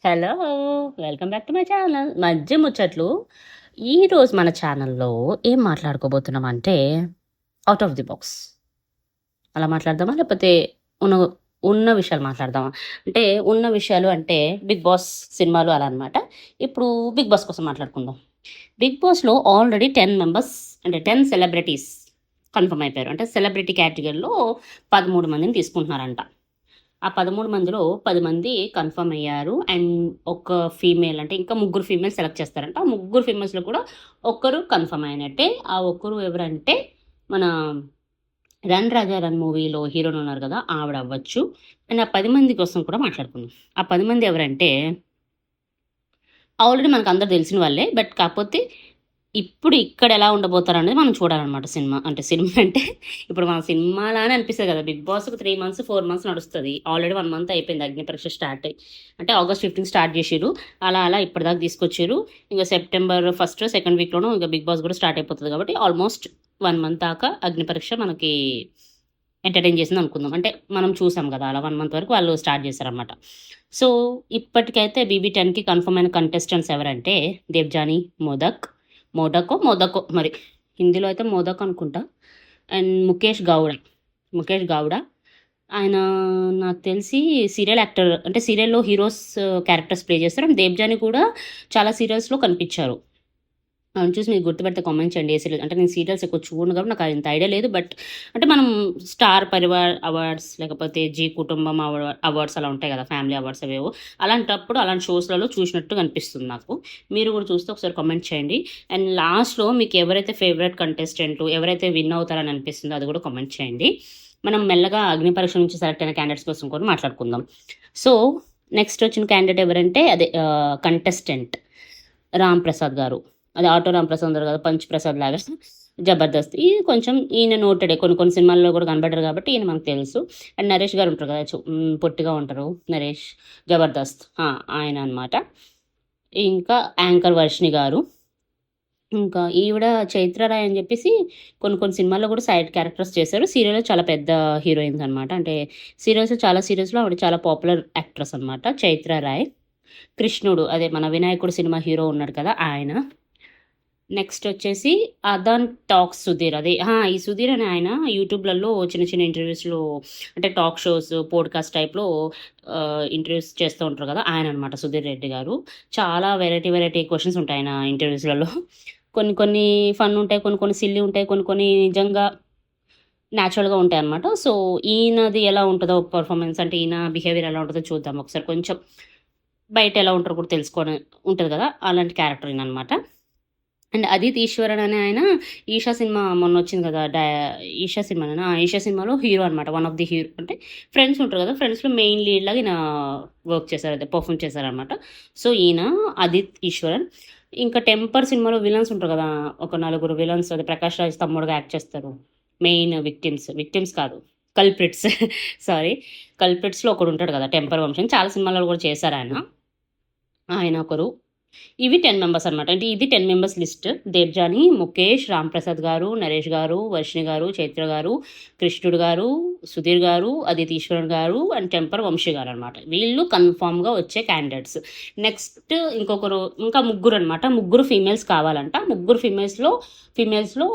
Hello! Welcome back to my channel. మధ్య ముచ్చట్లు. ఈరోజు మన ఛానల్‌లో ఏం మాట్లాడుకోబోతున్నామంటే, ఔట్ ఆఫ్ ది బాక్స్. అలా మాట్లాడదామా? లేకపోతే ఉన్న ఉన్న విషయాలు మాట్లాడదామా? అంటే ఉన్న విషయాలు అంటే 'బిగ్ బాస్' సినిమాలు అలా అనమాట. ఇప్పుడు 'బిగ్ బాస్' కోసం మాట్లాడుకుందాం. 'బిగ్ బాస్‌లో' ఆల్రెడీ 10 మెంబర్స్ అంటే 10 సెలబ్రిటీస్ కన్ఫర్మ్ అయిపోయారు. అంటే సెలబ్రిటీ కేటగిరీలో 13 మందిని తీసుకుంటున్నారంట. ఆ 13 మందిలో 10 మంది కన్ఫర్మ్ అయ్యారు. అండ్ ఒక ఫీమేల్ అంటే ఇంకా ముగ్గురు ఫీమేల్స్ సెలెక్ట్ చేస్తారంట. ఆ ముగ్గురు ఫీమేల్స్‌లో కూడా ఒక్కరు కన్ఫర్మ్ అయినట్టే. ఆ ఒక్కరు ఎవరంటే మన 'రన్ రాజా రన్' మూవీలో హీరోయిన్ ఉన్నారు కదా! ఆవిడ అవ్వచ్చు. అండ్ ఆ 10 మంది కోసం కూడా మాట్లాడుకుందాం. ఆ 10 మంది ఎవరంటే ఆల్రెడీ మనకందరూ తెలిసిన వాళ్ళే. బట్ కాపోతే ఇప్పుడు ఇక్కడ ఎలా ఉండబోతారనేది మనం చూడాలనమాట సినిమా. అంటే సినిమా అంటే ఇప్పుడు మన సినిమాలానే అనిపిస్తది కదా! 'బిగ్ బాస్' ఒక 3 మంత్స్, 4 మంత్స్ నడుస్తది. ఆల్రెడీ 1 మంత్ అయిపోయింది అగ్ని పరీక్ష స్టార్ట్ అయ్యి. అంటే ఆగస్ట్ 15 స్టార్ట్ చేషిర్రు. అలా అలా ఇప్పటిదాకా తీసుకొచ్చిర్రు. ఇంక సెప్టెంబర్ ఫస్ట్, సెకండ్ వీక్‌లోనో ఇక 'బిగ్ బాస్' కూడా స్టార్ట్ అయిపోతది కాబట్టి ఆల్మోస్ట్ 1 మంత్ దాకా అగ్ని పరీక్ష మనకి ఎంటర్‌టైన్ చేసిందనుకుందాం. అంటే మనం చూసాం కదా! అలా 1 మంత్ వరకు వాళ్ళు స్టార్ట్ చేశారనమాట. సో, ఇప్పటికైతే బీబీ10కి కన్ఫర్మ్ అయిన కంటెస్టెంట్స్ ఎవరంటే 'దేవ్‌జానీ మోదకో మరి హిందీలో అయితే మోదక్ అనుకుంటా. అండ్ ముఖేష్ గౌడ. ఆయన నాకు తెలిసి సీరియల్ యాక్టర్ అంటే సీరియల్‌లో హీరోస్ క్యారెక్టర్స్ ప్లే చేస్తారు. అండ్ 'దేవ్‌జానీ' కూడా చాలా సీరియల్స్‌లో కనిపించారు. అవును. చూసి మీరు గుర్తుపడితే కామెంట్ చేయండి. ఏ సీరియల్ అంటే నేను సీరియల్స్ ఎక్కువ చూడను కాబట్టి నాకు అంత ఐడియా లేదు. బట్ అంటే మనం స్టార్ పరివార్ అవార్డ్స్ లేకపోతే జీ కుటుంబం అవార్డ్స్ అలా ఉంటాయి కదా! ఫ్యామిలీ అవార్డ్స్ అవేవో. అలాంటప్పుడు అలాంటి షోస్‌లలో చూసినట్టు కనిపిస్తుంది నాకు. మీరు కూడా చూస్తే ఒకసారి కామెంట్ చేయండి. అండ్ లాస్ట్‌లో మీకు ఎవరైతే ఫేవరెట్ కంటెస్టెంట్ ఎవరైతే విన్ అవుతారని అనిపిస్తుందో అది కూడా కామెంట్ చేయండి. మనం మెల్లగా అగ్ని పరీక్ష నుంచి సెలెక్ట్ అయిన క్యాండిడేట్స్ కోసం కూడా మాట్లాడుకుందాం. సో, నెక్స్ట్ వచ్చిన క్యాండిడేట్ ఎవరంటే అదే కంటెస్టెంట్ రామ్ ప్రసాద్ గారు. అది ఆటో రాంప్రసాద్ ఉన్నారు కదా! పంచ్ ప్రసాద్ లాగా 'జబర్దస్త్'. ఇది కొంచెం ఈయన నోటెడే. కొన్ని కొన్ని సినిమాల్లో కూడా కనపడ్డారు కాబట్టి ఈయన మనకు తెలుసు. అండ్ నరేష్ గారు ఉంటారు కదా! పొట్టిగా ఉంటారు నరేష్ 'జబర్దస్త్' ఆయన అనమాట. ఇంకా యాంకర్ వర్షిణి గారు. ఇంకా ఈవిడ 'చైత్ర రాయ్' అని చెప్పేసి కొన్ని కొన్ని సినిమాల్లో కూడా సైడ్ క్యారెక్టర్స్ చేశారు. సీరియల్‌లో చాలా పెద్ద హీరోయిన్స్ అనమాట. అంటే చాలా సీరియల్స్‌లో ఆవిడ చాలా పాపులర్ యాక్ట్రెస్ అనమాట 'చైత్ర రాయ్'. కృష్ణుడు అదే మన 'వినాయకుడు' సినిమా హీరో ఉన్నాడు కదా! ఆయన. నెక్స్ట్ వచ్చేసి 'అదాన్ టాక్స్ సుధీర్' అదే ఈ సుధీర్ అనే ఆయన యూట్యూబ్‌లలో చిన్న చిన్న ఇంటర్వ్యూస్‌లో అంటే టాక్ షోస్, పోడ్‌కాస్ట్ టైప్‌లో ఇంటర్వ్యూస్ చేస్తూ ఉంటారు కదా! ఆయన అనమాట సుధీర్ రెడ్డి గారు. చాలా వెరైటీ క్వెషన్స్ ఉంటాయి ఆయన ఇంటర్వ్యూస్‌లలో. కొన్ని కొన్ని ఫన్ ఉంటాయి. కొన్ని కొన్ని సిల్లీ ఉంటాయి. కొన్ని కొన్ని నిజంగా నేచురల్‌గా ఉంటాయన్నమాట. సో, ఈయనది ఎలా ఉంటదో పెర్ఫార్మన్స్ అంటే ఈయన బిహేవియర్ ఎలా ఉంటదో చూద్దాం ఒకసారి. కొంచెం బయట ఎలా ఉంటారో కూడా తెలుసుకోవడం ఉంటది కదా! అలాంటి క్యారెక్టర్ ఈయననమాట. అండ్ 'అదిత్ ఈశ్వరన్' అనే ఆయన 'ఈషా' సినిమా మొన్నొచ్చింది కదా! 'ఈషా' సినిమానేనా? 'ఈషా' సినిమాలో హీరో అనమాట. వన్ ఆఫ్ ది హీరో అంటే ఫ్రెండ్స్ ఉంటారు కదా! ఫ్రెండ్స్‌లో మెయిన్ లీడ్ లాగా ఈయన వర్క్ చేశారు. అదే పెర్ఫార్మ్ చేశారనమాట. సో, ఈయన 'అదిత్ ఈశ్వరన్'. ఇంకా 'టెంపర్' సినిమాలో విలన్స్ ఉంటారు కదా! ఒక నలుగురు విలన్స్ అదే 'ప్రకాష్ రాజ్' తమ్ముడుగా యాక్ట్ చేస్తారు. మెయిన్ విక్టిమ్స్ కాదు కల్ప్రిట్స్ సారీ. కల్ప్రిట్స్‌లో ఒకడుంటాడు కదా! 'టెంపర్' వంశీ చాలా సినిమాలలో కూడా చేశారాయన. ఆయన ఒకరు. ఇవి 10 మెంబర్స్ అనమాట. అంటే ఇది 10 మెంబర్స్ లిస్ట్. 'దేవ్‌జానీ', ముఖేష్, రాంప్రసాద్ గారు, నరేష్ గారు, వర్షిణి గారు, చైత్ర గారు, కృష్ణుడు గారు, సుధీర్ గారు, అదిత్ ఈశ్వరన్ గారు అండ్ టెంపర్ వంశీ గారనమాట. వీళ్ళు కన్ఫర్మ్‌గా వచ్చే క్యాండిడేట్స్. నెక్స్ట్ ఇంకా ముగ్గురనమాట. ముగ్గురు ఫీమేల్స్ కావాలంట. ముగ్గురు ఫీమేల్స్‌లో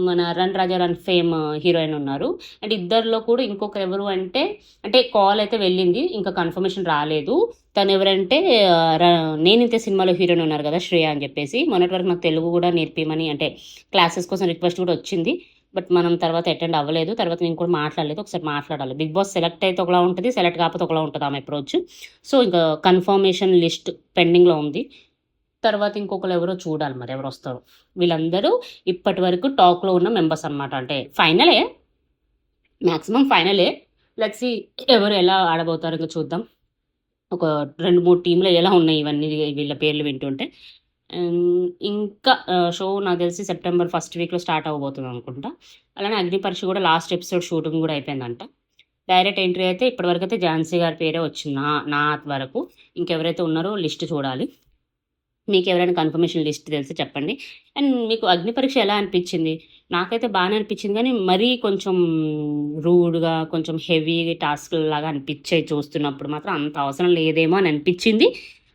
మన 'రన్ రాజా రన్' ఫేమ్ హీరోయిన్ ఉన్నారు. అండ్ ఇద్దరిలో కూడా ఇంకొకరు ఎవరు అంటే కాల్ అయితే వెళ్ళింది. ఇంకా కన్ఫర్మేషన్ రాలేదు. తనెవరంటే 'నేనింతే' సినిమాలో హీరోయిన్ ఉన్నారు కదా! శ్రేయ అని చెప్పేసి. మొన్నటి వరకు నాకు తెలుగు కూడా నేర్పియమని అంటే క్లాసెస్ కోసం రిక్వెస్ట్ కూడా వచ్చింది. బట్ మనం తర్వాత అటెండ్ అవ్వలేదు. తర్వాత నేను కూడా మాట్లాడలేదు. ఒకసారి మాట్లాడాలి. 'బిగ్ బాస్' సెలెక్ట్ అయితే ఒకలా ఉంటది. సెలెక్ట్ కాకపోతే ఒకలా ఉంటది ఆమె అప్రోచ్. సో, ఇంకా కన్ఫర్మేషన్ లిస్ట్ పెండింగ్‌లో ఉంది. తర్వాత ఇంకొకళ్ళు ఎవరో చూడాలి మరి ఎవరొస్తారో. వీళ్ళందరూ ఇప్పటి వరకు టాక్‌లో ఉన్న మెంబర్స్ అనమాట. అంటే ఫైనలే. మాక్సిమం ఫైనలే. లెట్స్ సీ ఎవరు ఎలా ఆడబోతారో ఇంక చూద్దాం. ఒక 2, 3 టీమ్‌లు ఎలా ఉన్నాయి ఇవన్నీ వీళ్ళ పేర్లు వింటుంటే. ఇంకా షో నాకు తెలిసి సెప్టెంబర్ ఫస్ట్ వీక్‌లో స్టార్ట్ అవ్వబోతుందనుకుంటా. అలానే 'అగ్ని పరీక్ష' కూడా లాస్ట్ ఎపిసోడ్ షూటింగ్ కూడా అయిపోయిందంట. డైరెక్ట్ ఎంట్రీ అయితే ఇప్పటివరకైతే ఝాన్సీ గారి పేరే వచ్చింది నా వరకు. ఇంకెవరైతే ఉన్నారో లిస్ట్ చూడాలి. మీకెవరైనా కన్ఫర్మేషన్ లిస్ట్ తెలిస్తే చెప్పండి. అండ్ మీకు 'అగ్ని పరీక్ష' ఎలా అనిపిచ్చింది? నాకైతే బానే అనిపిచ్చింది గానీ, మరీ కొంచెం రూడ్‌గా, కొంచెం హెవీ టాస్క్‌లాగా అనిపిచ్చాయి చూస్తున్నప్పుడు మాత్రం. అంత అవసరం లేదేమో అని అనిపిచ్చింది.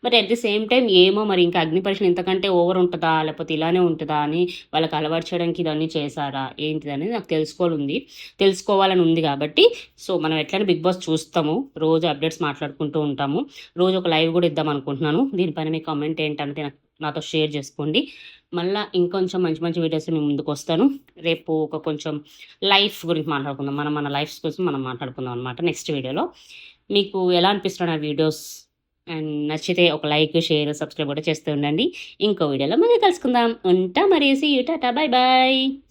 But at the same time ఏమో మరి ఇంకా అగ్ని పరీక్షలు ఇంతకంటే ఓవర్ ఉంటుందా లేకపోతే ఇలానే ఉంటుందా అని వాళ్ళకి అలవాటు చేయడానికి ఇవన్నీ చేశారా ఏంటిది అనేది నాకు తెలుసుకోవాలని ఉంది కాబట్టి సో మనం ఎట్లయినా బిగ్ బాస్ చూస్తాము, రోజు అప్డేట్స్ మాట్లాడుకుంటూ ఉంటాము, రోజు ఒక లైవ్ కూడా ఇద్దాం అనుకుంటున్నాను. దీనిపైన మీ కామెంట్ ఏంటంటే నాతో షేర్ చేసుకోండి. మళ్ళీ ఇంకొంచెం మంచి మంచి వీడియోస్ మేము ముందుకు వస్తాను. రేపు ఒక కొంచెం లైఫ్ గురించి మాట్లాడుకుందాం, మన లైఫ్స్ కోసం మనం మాట్లాడుకుందాం అనమాట నెక్స్ట్ వీడియోలో. మీకు ఎలా అనిపిస్తున్నాయి ఆ వీడియోస్? అండ్ నచ్చితే ఒక లైక్, షేర్, సబ్స్క్రైబ్ కూడా చేస్తూ ఉండండి. ఇంకో వీడియోలో మళ్ళీ కలుసుకుందాం. ఉంటా మరి. See you, tata, bye bye.